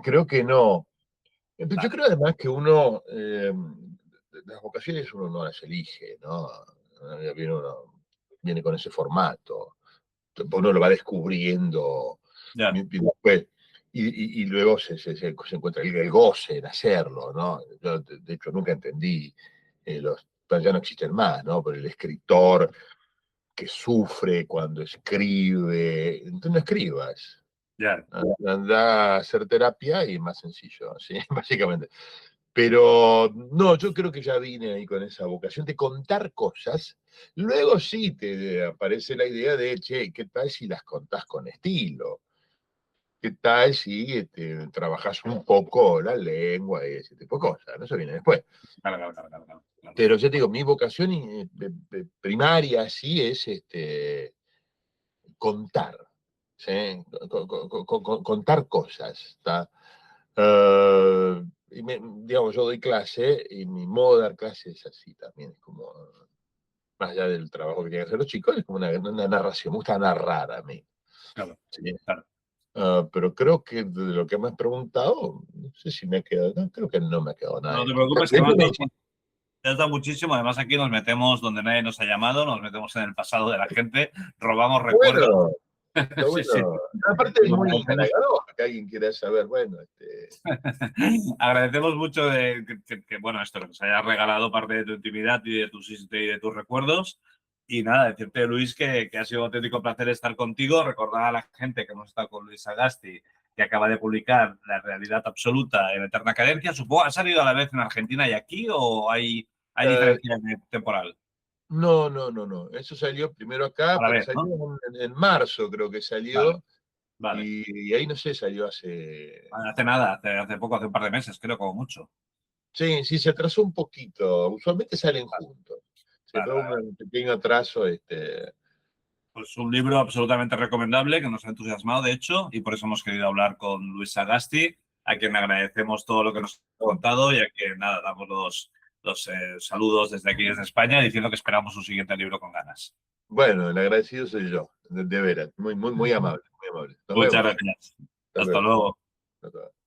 Speaker 2: creo que no. Yo
Speaker 1: Vale,
Speaker 2: creo además que uno, las vocaciones uno no las elige, ¿no? Viene con ese formato. Uno lo va descubriendo
Speaker 1: ya,
Speaker 2: y después, y luego se encuentra el goce en hacerlo, ¿no? Yo, de hecho, nunca entendí, pero ya no existen más, ¿no? Pero el escritor que sufre cuando escribe. Entonces no escribas.
Speaker 1: Ya.
Speaker 2: Anda a hacer terapia y es más sencillo, ¿sí? Básicamente. Pero no, yo creo que ya vine ahí con esa vocación de contar cosas. Luego sí te aparece la idea de, che, ¿qué tal si las contás con estilo? ¿Qué tal si trabajas un poco la lengua y ese tipo de cosas? ¿No? Eso viene después.
Speaker 1: Claro, claro, claro, claro, claro.
Speaker 2: Pero yo te digo, mi vocación primaria sí es contar, ¿sí? Contar cosas, ¿está? Digamos, yo doy clase y mi modo de dar clase es así también, es como, más allá del trabajo que tienen que hacer los chicos, es como una narración, me gusta narrar a mí.
Speaker 1: Claro,
Speaker 2: ¿Sí?
Speaker 1: claro.
Speaker 2: Pero creo que de lo que me has preguntado, no sé si me ha quedado, no, creo que no me ha quedado nada
Speaker 1: No te
Speaker 2: en
Speaker 1: preocupes, que
Speaker 2: claro.
Speaker 1: me has dado muchísimo. Además, aquí nos metemos donde nadie nos ha llamado, nos metemos en el pasado de la gente, robamos recuerdos.
Speaker 2: Bueno, está
Speaker 1: Sí, sí.
Speaker 2: bueno. Aparte es
Speaker 1: Bueno,
Speaker 2: muy
Speaker 1: agradecemos,
Speaker 2: halagador que alguien quiera saber, bueno,
Speaker 1: agradecemos mucho bueno, esto, que nos hayas regalado parte de tu intimidad y de tus recuerdos. Y nada, decirte, Luis, que ha sido un auténtico placer estar contigo. Recordar a la gente que hemos estado con Luis Sagasti, que acaba de publicar La realidad absoluta en Eterna Cadencia. Supongo, ¿ha salido a la vez en Argentina y aquí o hay
Speaker 2: eh,
Speaker 1: diferencia temporal?
Speaker 2: no, no, no, no. Eso salió primero acá,
Speaker 1: A la
Speaker 2: pero
Speaker 1: vez,
Speaker 2: salió
Speaker 1: ¿no?
Speaker 2: en marzo, creo que
Speaker 1: Vale,
Speaker 2: salió,
Speaker 1: vale.
Speaker 2: y ahí no sé, salió hace.
Speaker 1: Hace nada, hace poco, hace un par de meses, creo, como mucho.
Speaker 2: Sí, sí, se atrasó un poquito. Usualmente salen juntos. Se
Speaker 1: Vale,
Speaker 2: fue
Speaker 1: vale.
Speaker 2: un pequeño atraso.
Speaker 1: Pues un libro absolutamente recomendable que nos ha entusiasmado, de hecho, y por eso hemos querido hablar con Luis Sagasti, a quien agradecemos todo lo que nos ha
Speaker 2: No,
Speaker 1: contado y a quien, nada, damos los saludos desde aquí, desde España, diciendo que esperamos su siguiente libro con ganas.
Speaker 2: bueno, el agradecido soy yo, de veras. Muy, muy, muy amable, muy amable. Nos
Speaker 1: Muchas
Speaker 2: vemos.
Speaker 1: gracias.
Speaker 2: Hasta
Speaker 1: Hasta
Speaker 2: luego.
Speaker 1: luego.
Speaker 2: Hasta luego.